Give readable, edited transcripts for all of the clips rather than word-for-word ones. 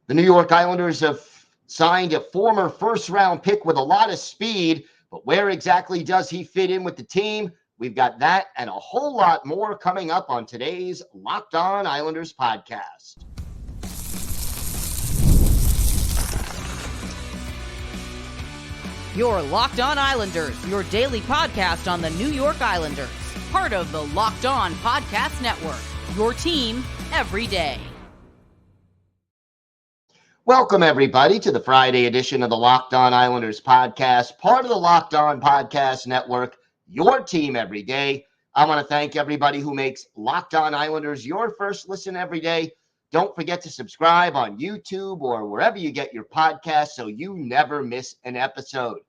The New York Islanders have signed a former first-round pick with a lot of speed, but where exactly does he fit in with the team? We've got that and a whole lot more coming up on today's Locked On Islanders podcast. Your Locked On Islanders, your daily podcast on the New York Islanders. Part of the Locked On Podcast Network, your team every day. Welcome, everybody, to the Friday edition of the Locked On Islanders podcast, part of the Locked On Podcast Network, your team every day. I want to thank everybody who makes Locked On Islanders your first listen every day. Don't forget to subscribe on YouTube or wherever you get your podcasts so you never miss an episode.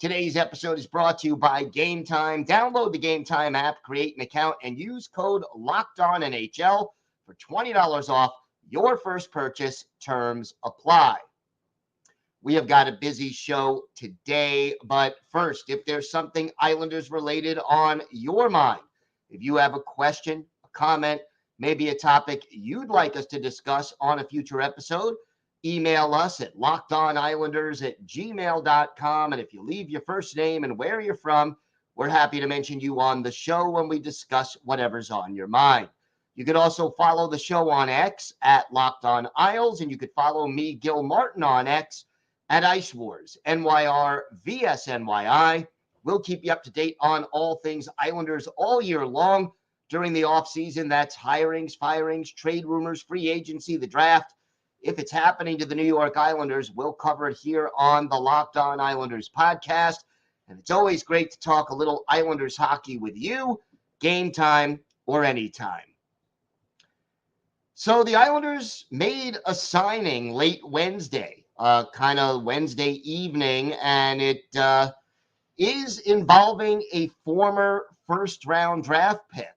Today's episode is brought to you by Game Time. Download the Game Time app, create an account, and use code LOCKEDONNHL for $20 off your first purchase. Terms apply. We have got a busy show today, but first, if there's something Islanders related on your mind, if you have a question, a comment, maybe a topic you'd like us to discuss on a future episode, email us at lockedonislanders@gmail.com. And if you leave your first name and where you're from, we're happy to mention you on the show when we discuss whatever's on your mind. You could also follow the show on X at Locked On Isles, and you could follow me, Gil Martin, on X at Ice Wars, NYR VSNYI. We'll keep you up to date on all things Islanders all year long during the offseason. That's hirings, firings, trade rumors, free agency, the draft. If it's happening to the New York Islanders, we'll cover it here on the Locked On Islanders podcast. And it's always great to talk a little Islanders hockey with you, game time or anytime. So the Islanders made a signing late Wednesday, kind of Wednesday evening, and it is involving a former first-round draft pick.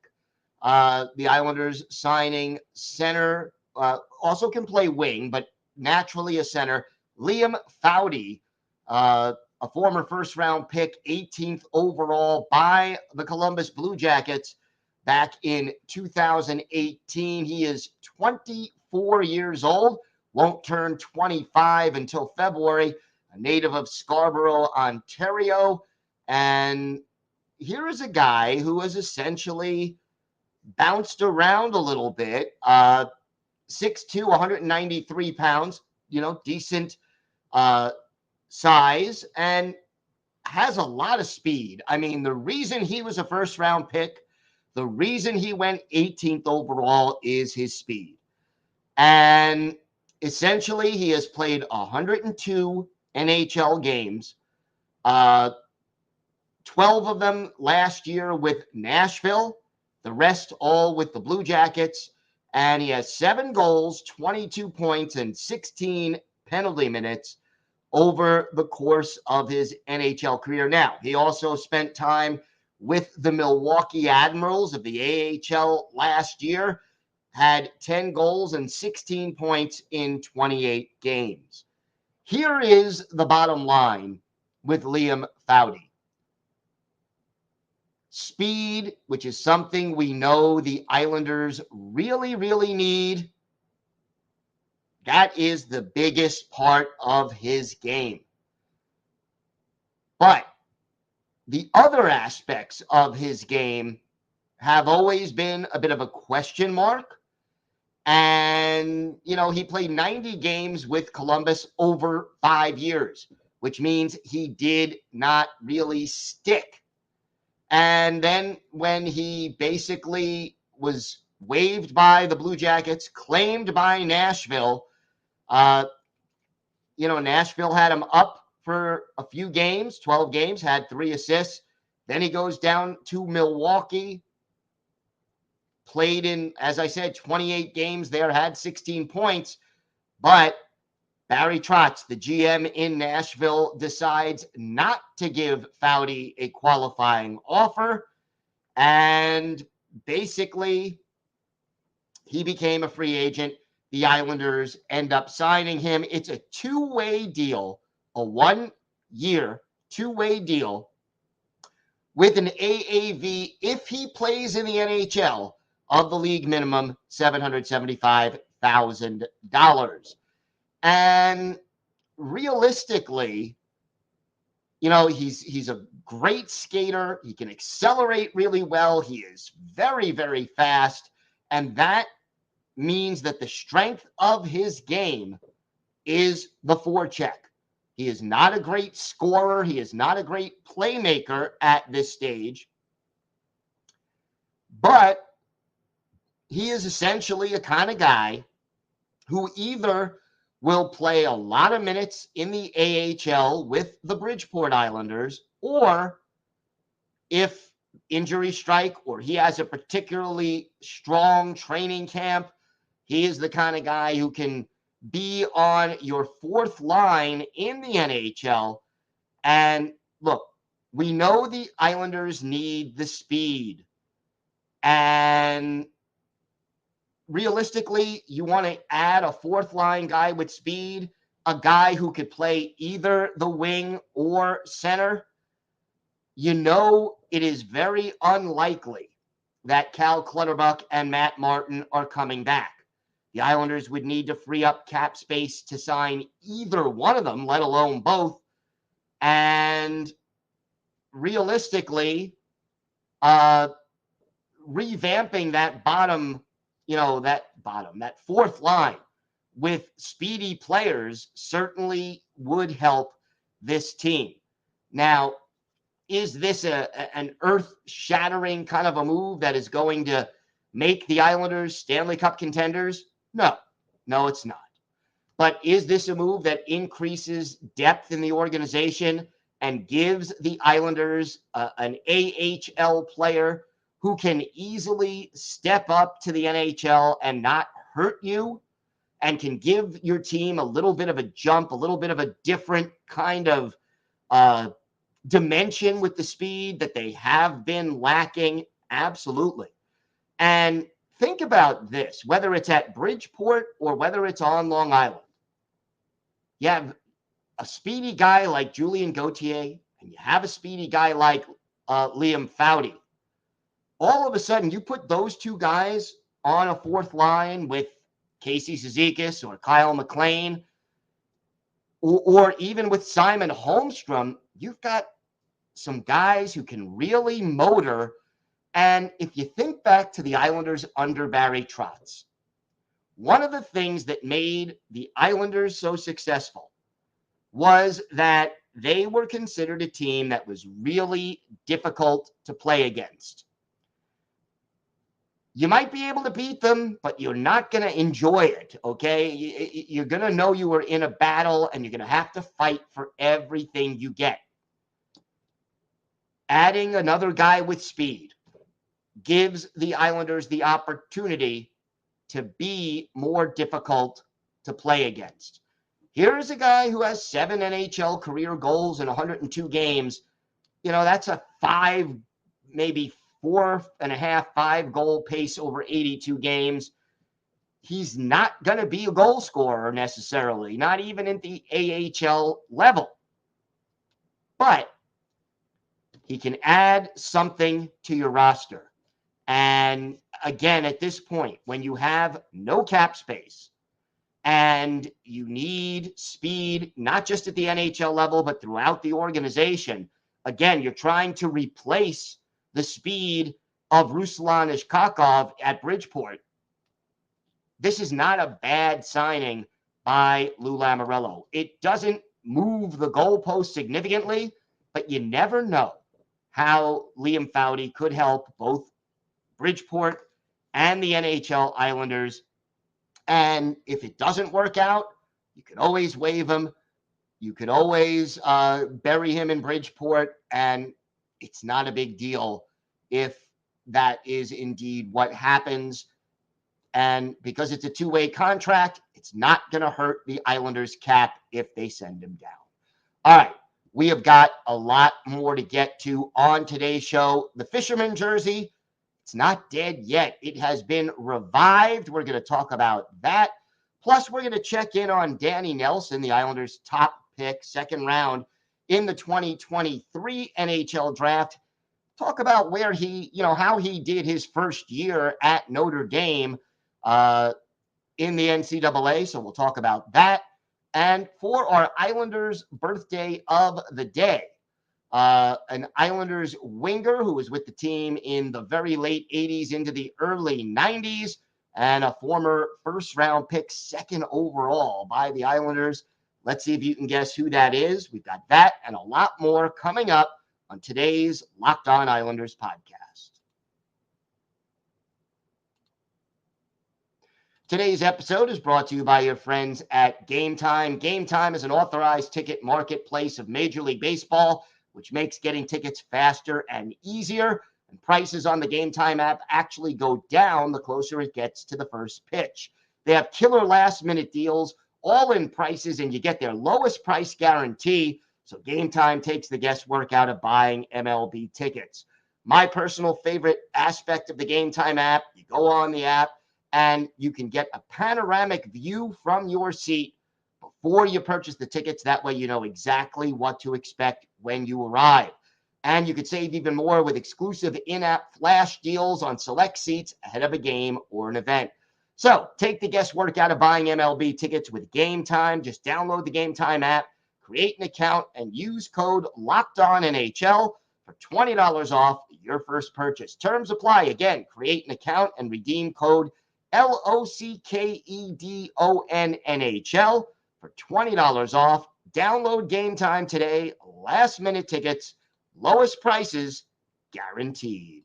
The Islanders signing center, also can play wing, but naturally a center, Liam Foudy, a former first-round pick, 18th overall by the Columbus Blue Jackets back in 2018. He is 24 years old, won't turn 25 until February, a native of Scarborough, Ontario. And here is a guy who has essentially bounced around a little bit, 6'2", 193 pounds, decent size, and has a lot of speed. I mean, the reason he was a first-round pick, the reason he went 18th overall is his speed. And essentially, he has played 102 NHL games, 12 of them last year with Nashville, the rest all with the Blue Jackets. And he has 7 goals, 22 points, and 16 penalty minutes over the course of his NHL career. Now, he also spent time with the Milwaukee Admirals of the AHL last year, had 10 goals and 16 points in 28 games. Here is the bottom line with Liam Foudy. Speed, which is something we know the Islanders really, really need. That is the biggest part of his game. But the other aspects of his game have always been a bit of a question mark. And, he played 90 games with Columbus over 5 years, which means he did not really stick. And then when he basically was waived by the Blue Jackets, claimed by Nashville, Nashville had him up for a few games, 12 games, had 3 assists. Then he goes down to Milwaukee, played in, as I said, 28 games there, had 16 points. But Barry Trotz, the GM in Nashville, decides not to give Foudy a qualifying offer. And basically, he became a free agent. The Islanders end up signing him. It's a 2-way deal, a 1-year 2-way deal with an AAV, if he plays in the NHL, of the league minimum $775,000. And realistically, he's a great skater. He can accelerate really well. He is very, very fast. And that means that the strength of his game is the forecheck. He is not a great scorer. He is not a great playmaker at this stage. But he is essentially a kind of guy who either will play a lot of minutes in the AHL with the Bridgeport Islanders, or if injury strike or he has a particularly strong training camp, he is the kind of guy who can be on your fourth line in the NHL. And look, we know the Islanders need the speed. And realistically, you want to add a fourth line guy with speed, a guy who could play either the wing or center. It is very unlikely that Cal Clutterbuck and Matt Martin are coming back. The Islanders would need to free up cap space to sign either one of them, let alone both. And realistically, revamping that that fourth line with speedy players certainly would help this team. Now, is this an earth-shattering kind of a move that is going to make the Islanders Stanley Cup contenders? No, it's not. But is this a move that increases depth in the organization and gives the Islanders an AHL player who can easily step up to the NHL and not hurt you, and can give your team a little bit of a jump, a little bit of a different kind of dimension with the speed that they have been lacking? Absolutely. And think about this, whether it's at Bridgeport or whether it's on Long Island. You have a speedy guy like Julien Gauthier, and you have a speedy guy like Liam Foudy. All of a sudden, you put those two guys on a fourth line with Casey Cizikas or Kyle McLean, or even with Simon Holmstrom, you've got some guys who can really motor. And if you think back to the Islanders under Barry Trotz, one of the things that made the Islanders so successful was that they were considered a team that was really difficult to play against. You might be able to beat them, but you're not going to enjoy it, okay? You're going to know you were in a battle, and you're going to have to fight for everything you get. Adding another guy with speed gives the Islanders the opportunity to be more difficult to play against. Here's a guy who has 7 NHL career goals in 102 games. That's a 5, maybe 4.5, 5 goal pace over 82 games. He's not going to be a goal scorer necessarily, not even at the AHL level. But he can add something to your roster. And again, at this point, when you have no cap space and you need speed, not just at the NHL level, but throughout the organization, again, you're trying to replace the speed of Ruslan Ishkakov at Bridgeport. This is not a bad signing by Lou Lamoriello. It doesn't move the goalpost significantly, but you never know how Liam Foudy could help both Bridgeport and the NHL Islanders. And if it doesn't work out, you can always waive him. You could always bury him in Bridgeport, and it's not a big deal if that is indeed what happens. And because it's a two-way contract, it's not going to hurt the Islanders' cap if they send him down. All right, we have got a lot more to get to on today's show. The Fisherman Jersey, it's not dead yet. It has been revived. We're going to talk about that. Plus, we're going to check in on Danny Nelson, the Islanders' top pick, second round in the 2023 NHL Draft. Talk about where he, how he did his first year at Notre Dame in the NCAA. So we'll talk about that. And for our Islanders birthday of the day, an Islanders winger who was with the team in the very late 80s into the early 90s, and a former first-round pick, second overall by the Islanders. Let's see if you can guess who that is. We've got that and a lot more coming up on today's Locked On Islanders podcast. Today's episode is brought to you by your friends at Game Time. Game Time is an authorized ticket marketplace of Major League Baseball, which makes getting tickets faster and easier. And prices on the Game Time app actually go down the closer it gets to the first pitch. They have killer last-minute deals, all-in prices, and you get their lowest price guarantee. So Game Time takes the guesswork out of buying MLB tickets. My personal favorite aspect of the Game Time app, you go on the app, and you can get a panoramic view from your seat before you purchase the tickets. That way you know exactly what to expect when you arrive. And you could save even more with exclusive in-app flash deals on select seats ahead of a game or an event. So take the guesswork out of buying MLB tickets with Game Time. Just download the Game Time app, create an account, and use code LOCKEDONNHL for $20 off your first purchase. Terms apply. Again, create an account and redeem code LOCKEDONNHL for $20 off. Download Game Time today. Last minute tickets, lowest prices guaranteed.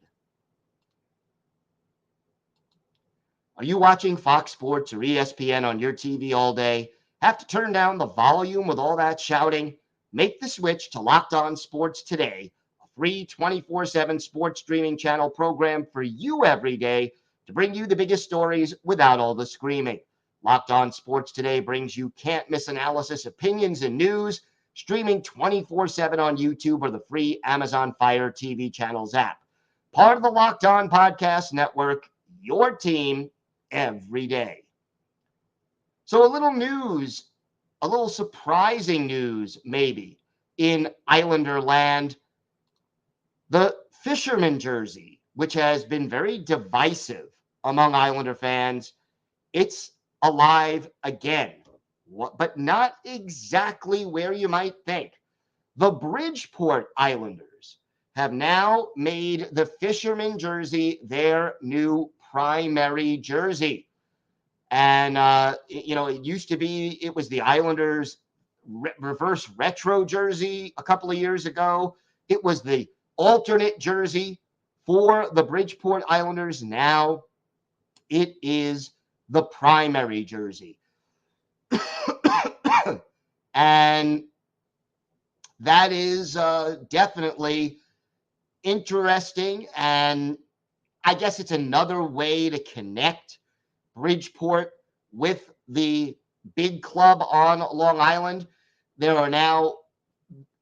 Are you watching Fox Sports or ESPN on your TV all day? Have to turn down the volume with all that shouting? Make the switch to Locked On Sports today, a free 24/7 sports streaming channel program for you every day to bring you the biggest stories without all the screaming. Locked On Sports Today brings you can't-miss analysis, opinions, and news, streaming 24/7 on YouTube or the free Amazon Fire TV channels app. Part of the Locked On Podcast Network, your team every day. So a little news, a little surprising news maybe, in Islander land. The Fisherman Jersey, which has been very divisive among Islander fans, it's alive again, but not exactly where you might think. The Bridgeport Islanders have now made the Fisherman Jersey their new primary jersey. And, it used to be, it was the Islanders reverse retro jersey a couple of years ago. It was the alternate jersey for the Bridgeport Islanders. Now it is the primary jersey. And that is definitely interesting. And I guess it's another way to connect Bridgeport with the big club on Long Island. There are now,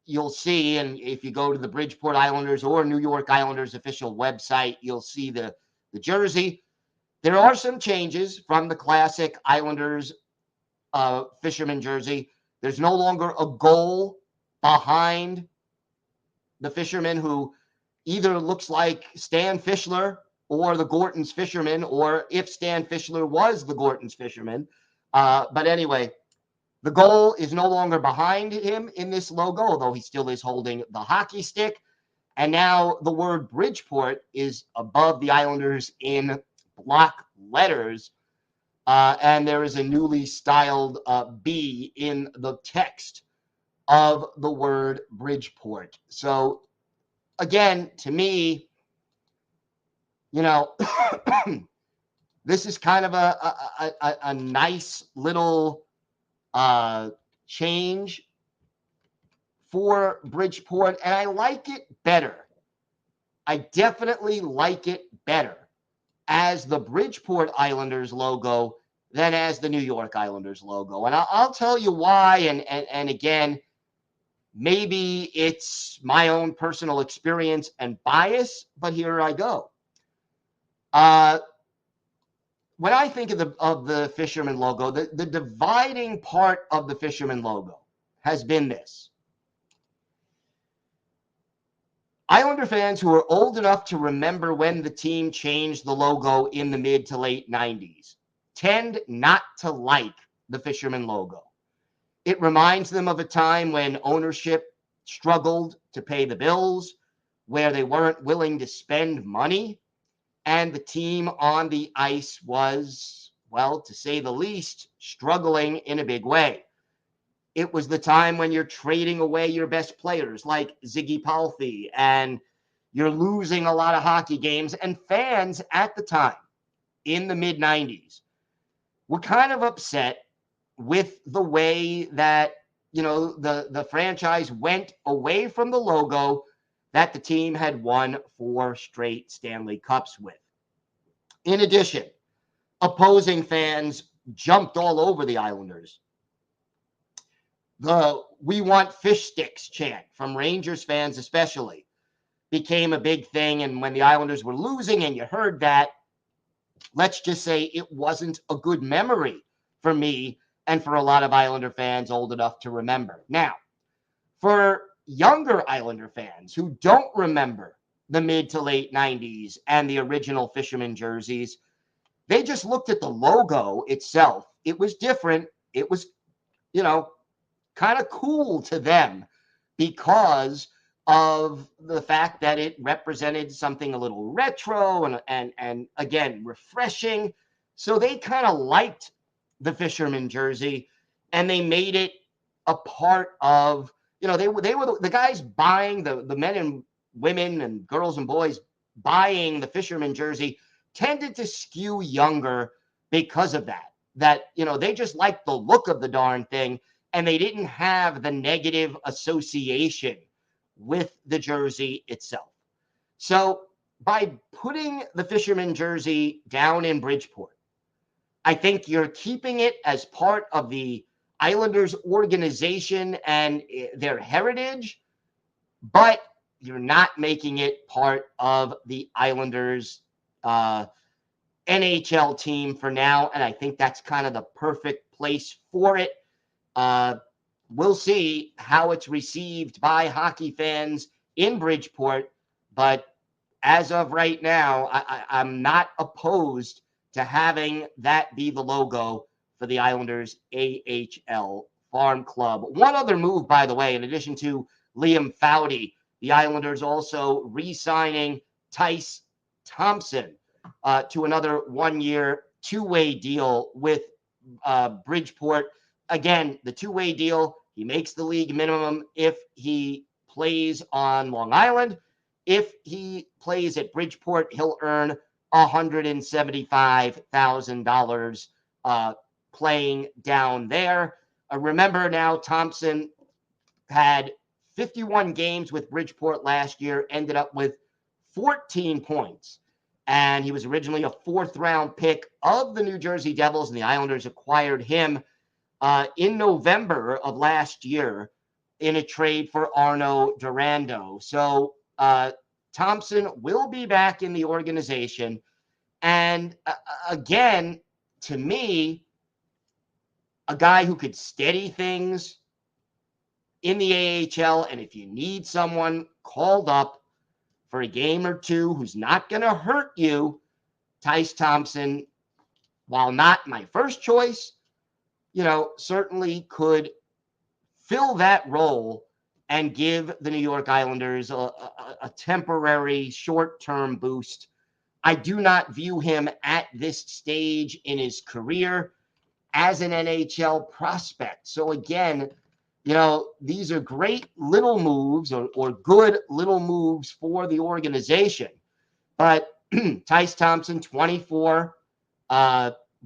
you'll see, and if you go to the Bridgeport Islanders or New York Islanders official website, you'll see the jersey. There are some changes from the classic Islanders Fisherman jersey. There's no longer a goal behind the fisherman, who either looks like Stan Fischler or the Gorton's fisherman, or if Stan Fischler was the Gorton's fisherman. But anyway, the goal is no longer behind him in this logo, although he still is holding the hockey stick. And now the word Bridgeport is above the Islanders in block letters. And there is a newly styled B in the text of the word Bridgeport. So again, to me, this is kind of a nice little change for Bridgeport, and I like it better. I definitely like it better as the Bridgeport Islanders logo than as the New York Islanders logo. And I'll tell you why, and again, maybe it's my own personal experience and bias, but here I go. When I think of the Fisherman logo, the dividing part of the Fisherman logo has been this. Islander fans who are old enough to remember when the team changed the logo in the mid to late 90s tend not to like the Fisherman logo. It reminds them of a time when ownership struggled to pay the bills, where they weren't willing to spend money, and the team on the ice was, well, to say the least, struggling in a big way. It was the time when you're trading away your best players like Ziggy Palffy, and you're losing a lot of hockey games. And fans at the time, in the mid 90s, were kind of upset with the way that, the franchise went away from the logo that the team had won 4 straight Stanley Cups with. In addition, opposing fans jumped all over the Islanders. The "we want fish sticks" chant from Rangers fans especially became a big thing. And when the Islanders were losing and you heard that, let's just say it wasn't a good memory for me and for a lot of Islander fans old enough to remember. Now, for younger Islander fans who don't remember the mid to late 90s and the original Fisherman jerseys, they just looked at the logo itself. It was different. It was, kind of cool to them because of the fact that it represented something a little retro and again, refreshing. So they kind of liked the Fisherman jersey, and they made it a part of, they were the guys buying, the men and women and girls and boys buying the Fisherman jersey tended to skew younger because of that. They just liked the look of the darn thing, and they didn't have the negative association with the jersey itself. So by putting the Fisherman jersey down in Bridgeport, I think you're keeping it as part of the Islanders organization and their heritage, but you're not making it part of the Islanders NHL team for now. And I think that's kind of the perfect place for it. We'll see how it's received by hockey fans in Bridgeport, but as of right now, I'm not opposed to having that be the logo for the Islanders AHL Farm Club. One other move, by the way, in addition to Liam Foudy, the Islanders also re-signing Tyce Thompson to another 1-year, 2-way deal with Bridgeport. Again, the 2-way deal, he makes the league minimum if he plays on Long Island. If he plays at Bridgeport, he'll earn $175,000 playing down there. Remember now, Thompson had 51 games with Bridgeport last year, ended up with 14 points. And he was originally a 4th-round pick of the New Jersey Devils, and the Islanders acquired him in November of last year in a trade for Arno Durando. So Thompson will be back in the organization. And again, to me, a guy who could steady things in the AHL, and if you need someone called up for a game or two who's not going to hurt you, Tyce Thompson, while not my first choice, certainly could fill that role and give the New York Islanders a temporary short-term boost. I do not view him at this stage in his career as an NHL prospect. So again, these are great little moves or good little moves for the organization. But Tyce Thompson, 24,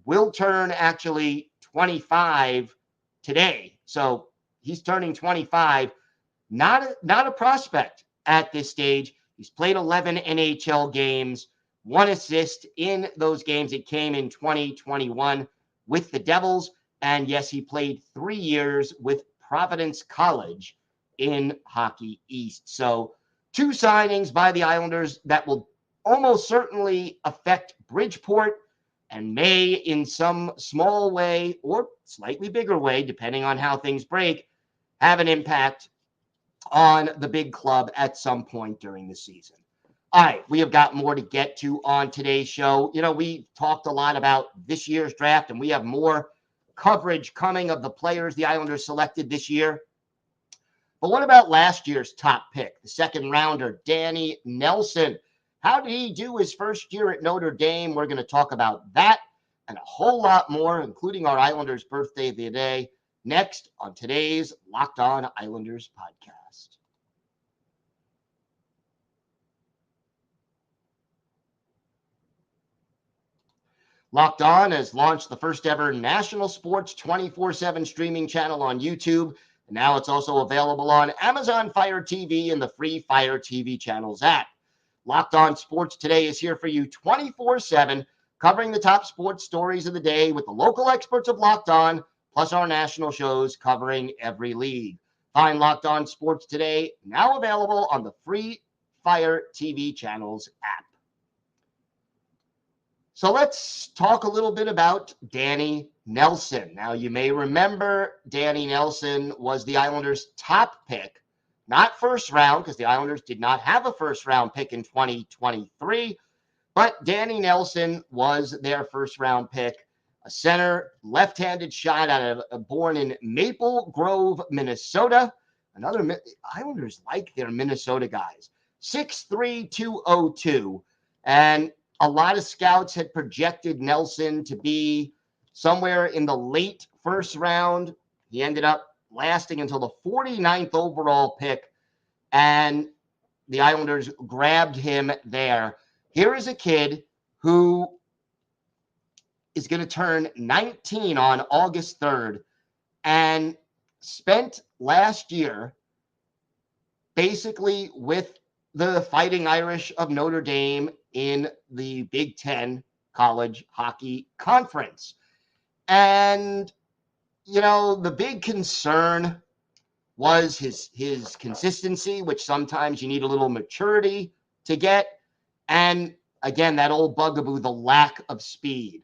will turn actually 25 today. So he's turning 25. Not a prospect at this stage. He's played 11 NHL games, 1 assist in those games. It came in 2021 with the Devils. And yes, he played 3 years with Providence College in Hockey East. So 2 signings by the Islanders that will almost certainly affect Bridgeport and may, in some small way or slightly bigger way, depending on how things break, have an impact on the big club at some point during the season. All right, we have got more to get to on today's show. We talked a lot about this year's draft, and we have more coverage coming of the players the Islanders selected this year. But what about last year's top pick, the second rounder, Danny Nelson? How did he do his first year at Notre Dame? We're going to talk about that and a whole lot more, including our Islanders' birthday of the day, next on today's Locked On Islanders podcast. Locked On has launched the first ever national sports 24/7 streaming channel on YouTube. And now it's also available on Amazon Fire TV and the free Fire TV channels app. Locked On Sports Today is here for you 24/7, covering the top sports stories of the day with the local experts of Locked On, plus our national shows covering every league. Find Locked On Sports Today, now available on the free Fire TV channels app. So let's talk a little bit about Danny Nelson. Now, you may remember Danny Nelson was the Islanders' top pick, not first round, because the Islanders did not have a first round pick in 2023, but Danny Nelson was their first round pick, a center, left-handed shot born in Maple Grove, Minnesota. Islanders like their Minnesota guys. 6'3", 202, and a lot of scouts had projected Nelson to be somewhere in the late first round. He ended up lasting until the 49th overall pick, and the Islanders grabbed him there. Here is a kid who is going to turn 19 on August 3rd and spent last year basically with the Fighting Irish of Notre Dame in the Big Ten College Hockey Conference. And, you know, the big concern was his consistency, which sometimes you need a little maturity to get. And, again, that old bugaboo, the lack of speed.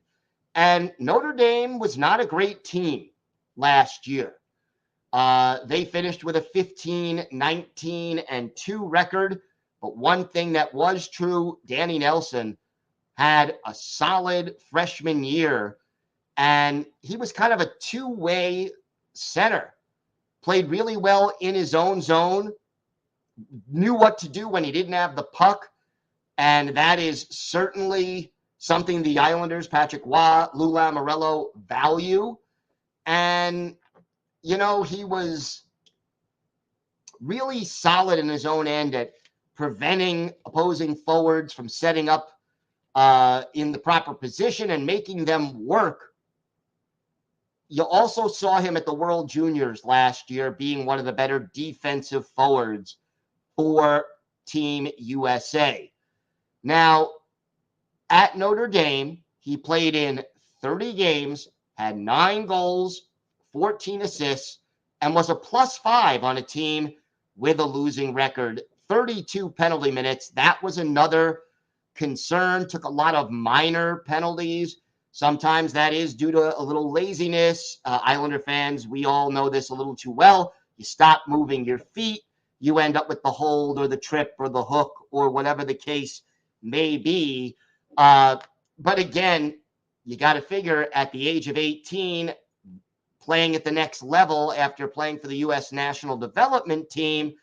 And Notre Dame was not a great team last year. They finished with a 15-19-2 record. But one thing that was true, Danny Nelson had a solid freshman year, and he was kind of a two-way center. Played really well in his own zone, knew what to do when he didn't have the puck, and that is certainly something the Islanders, Patrick Waugh, Lou Lamoriello value. And, you know, he was really solid in his own end at preventing opposing forwards from setting up in the proper position and making them work. You also saw him at the World Juniors last year being one of the better defensive forwards for Team USA. Now, at Notre Dame, he played in 30 games, had 9 goals, 14 assists, and was a +5 on a team with a losing record. 32 penalty minutes. That was another concern. Took a lot of minor penalties. Sometimes that is due to a little laziness. Islander fans, we all know this a little too well. You stop moving your feet, you end up with the hold or the trip or the hook or whatever the case may be. But again, you got to figure at the age of 18, playing at the next level after playing for the U.S. National Development Team,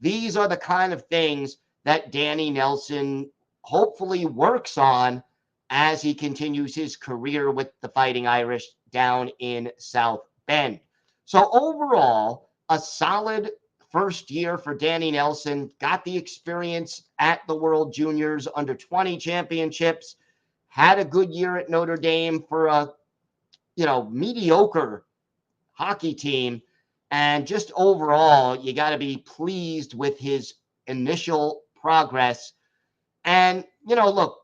these are the kind of things that Danny Nelson hopefully works on as he continues his career with the Fighting Irish down in South Bend. So overall, a solid first year for Danny Nelson. Got the experience at the World Juniors under 20 championships. Had a good year at Notre Dame for a, mediocre hockey team. And just overall, you got to be pleased with his initial progress. And, look,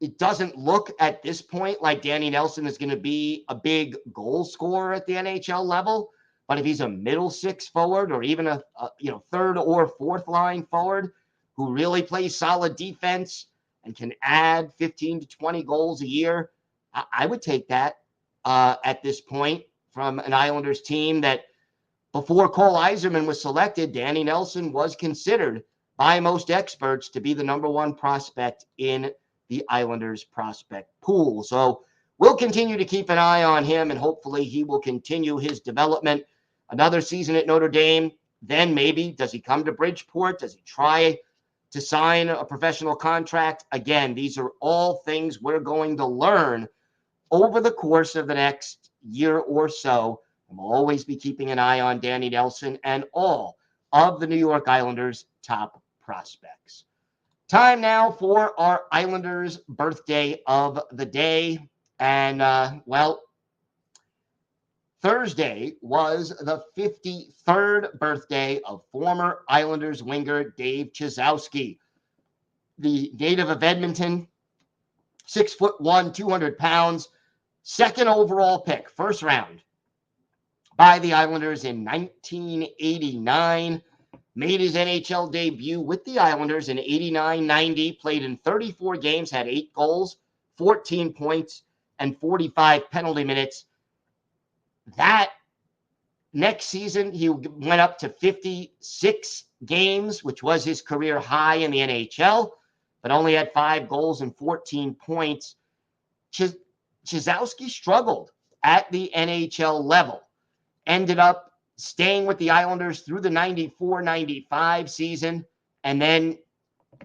it doesn't look at this point like Danny Nelson is going to be a big goal scorer at the NHL level. But if he's a middle six forward or even a third or fourth line forward who really plays solid defense and can add 15 to 20 goals a year, I would take that at this point from an Islanders team that before Cole Yzerman was selected, Danny Nelson was considered by most experts to be the number one prospect in the Islanders prospect pool. So we'll continue to keep an eye on him, and hopefully he will continue his development. Another season at Notre Dame, then maybe does he come to Bridgeport? Does he try to sign a professional contract? Again, these are all things we're going to learn over the course of the next year or so. And we'll always be keeping an eye on Danny Nelson and all of the New York Islanders' top prospects. Time now for our Islanders' birthday of the day. And, Thursday was the 53rd birthday of former Islanders winger Dave Chizowski. The native of Edmonton, 6'1", 200 pounds, second overall pick, first round by the Islanders in 1989. Made his NHL debut with the Islanders in 89-90, played in 34 games, had 8 goals, 14 points, and 45 penalty minutes. That next season, he went up to 56 games, which was his career high in the NHL, but only had 5 goals and 14 points. Chizowski struggled at the NHL level, ended up staying with the Islanders through the 94-95 season, and then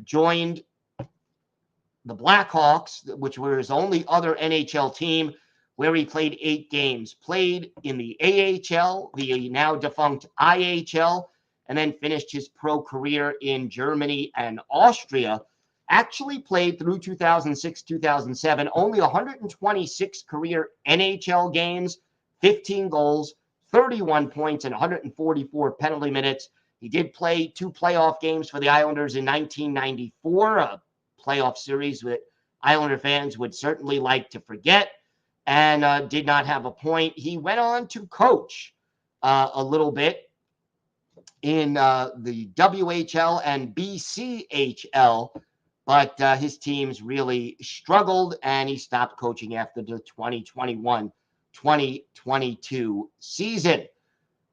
joined the Blackhawks, which were his only other NHL team, where he played 8 games. Played in the AHL, the now defunct IHL, and then finished his pro career in Germany and Austria. Actually played through 2006-2007, only 126 career NHL games, 15 goals, 31 points, and 144 penalty minutes. He did play 2 playoff games for the Islanders in 1994, a playoff series that Islander fans would certainly like to forget, and did not have a point. He went on to coach a little bit in the WHL and BCHL, but his teams really struggled, and he stopped coaching after the 2021-2022 season.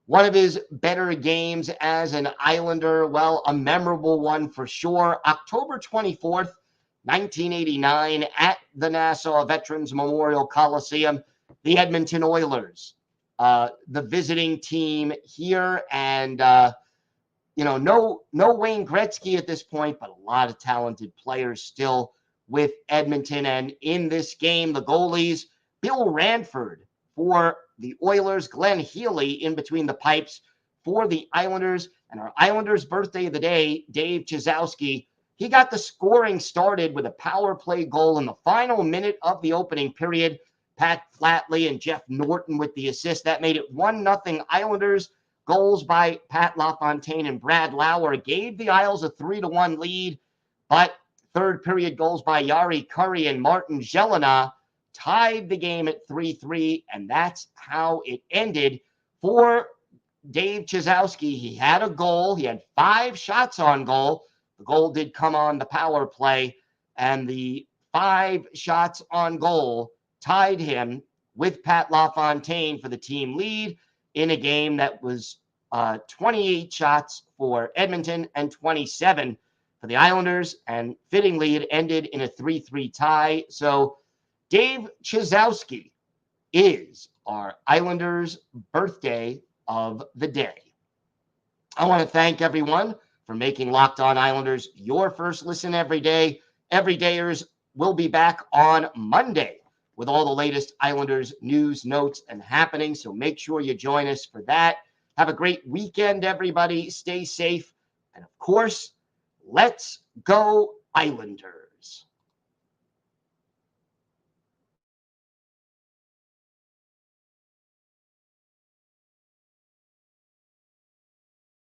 One of his better games as an Islander, well, a memorable one for sure. October 24th, 1989, at the Nassau Veterans Memorial Coliseum, the Edmonton Oilers, the visiting team here, and no Wayne Gretzky at this point, but a lot of talented players still with Edmonton. And in this game, the goalies, Bill Ranford for the Oilers, Glenn Healy in between the pipes for the Islanders. And our Islanders' birthday of the day, Dave Chizowski, he got the scoring started with a power play goal in the final minute of the opening period. Pat Flatley and Jeff Norton with the assist. That made it 1-0 Islanders. Goals by Pat LaFontaine and Brad Lauer gave the Isles a 3-1 lead, but third period goals by Yari Curry and Martin Jelena tied the game at 3-3, and that's how it ended for Dave Chizowski. He had a goal. He had 5 shots on goal. The goal did come on the power play, and the 5 shots on goal tied him with Pat LaFontaine for the team lead in a game that was 28 shots for Edmonton and 27 for the Islanders, and fittingly it ended in a 3-3 tie. So Dave Chizowski is our Islanders' birthday of the day. I want to thank everyone for making Locked On Islanders your first listen every day. Everydayers will be back on Monday with all the latest Islanders news, notes, and happenings. So make sure you join us for that. Have a great weekend, everybody. Stay safe. And of course, let's go Islanders.